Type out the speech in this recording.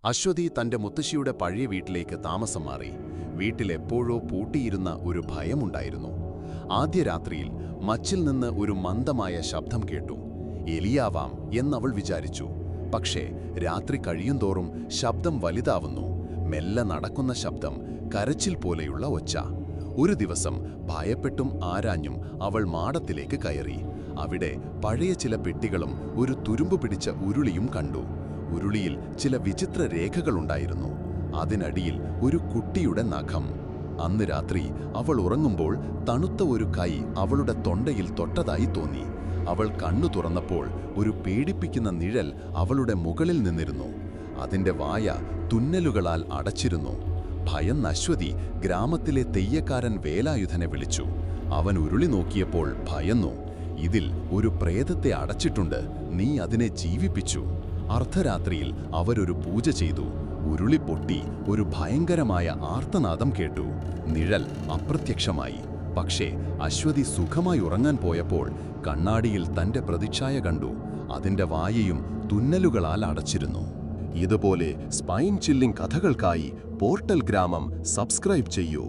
അശ്വതി തന്റെ മുത്തശ്ശിയുടെ പഴയ വീട്ടിലേക്ക് താമസം മാറി. വീട്ടിലെപ്പോഴോ പൂട്ടിയിരുന്ന ഒരു ഭയമുണ്ടായിരുന്നു. ആദ്യ രാത്രിയിൽ മച്ചിൽ നിന്ന് ഒരു മന്ദമായ ശബ്ദം കേട്ടു. എലിയാവാം എന്നവൾ വിചാരിച്ചു. പക്ഷേ രാത്രി കഴിയുന്തോറും ശബ്ദം വലുതാവുന്നു. മെല്ലെ നടക്കുന്ന ശബ്ദം, കരച്ചിൽ പോലെയുള്ള ഒച്ച. ഒരു ദിവസം ഭയപ്പെട്ടും ആരാഞ്ഞും അവൾ മാടത്തിലേക്ക് കയറി. അവിടെ പഴയ ചില പെട്ടികളും ഒരു തുരുമ്പ് പിടിച്ച ഉരുളിയും കണ്ടു. ഉരുളിയിൽ ചില വിചിത്ര രേഖകളുണ്ടായിരുന്നു. അതിനടിയിൽ ഒരു കുട്ടിയുടെ നഖം. അന്ന് രാത്രി അവൾ ഉറങ്ങുമ്പോൾ തണുത്ത ഒരു കൈ അവളുടെ തൊണ്ടയിൽ തൊട്ടതായി തോന്നി. അവൾ കണ്ണു തുറന്നപ്പോൾ ഒരു പേടിപ്പിക്കുന്ന നിഴൽ അവളുടെ മുകളിൽ നിന്നിരുന്നു. അതിന്റെ വായ തുന്നലുകളാൽ അടച്ചിരുന്നു. ഭയന്ന അശ്വതി ഗ്രാമത്തിലെ തെയ്യക്കാരൻ വേലായുധനെ വിളിച്ചു. അവൻ ഉരുളി നോക്കിയപ്പോൾ ഭയന്നു. ഇതിൽ ഒരു പ്രേതത്തെ അടച്ചിട്ടുണ്ട്, നീ അതിനെ ജീവിപ്പിച്ചു. അർദ്ധരാത്രിയിൽ അവരൊരു പൂജ ചെയ്തു. ഉരുളി പൊട്ടി ഒരു ഭയങ്കരമായ ആർത്തനാദം കേട്ടു. നിഴൽ അപ്രത്യക്ഷമായി. പക്ഷേ അശ്വതി സുഖമായി ഉറങ്ങാൻ പോയപ്പോൾ കണ്ണാടിയിൽ തന്റെ പ്രതിച്ഛായ കണ്ടു. അതിന്റെ വായയും തുന്നലുകളാൽ അടച്ചിരുന്നു. ഇതുപോലെ സ്പൈൻ ചില്ലിംഗ് കഥകൾക്കായി പോർട്ടൽ ഗ്രാമം സബ്സ്ക്രൈബ് ചെയ്യൂ.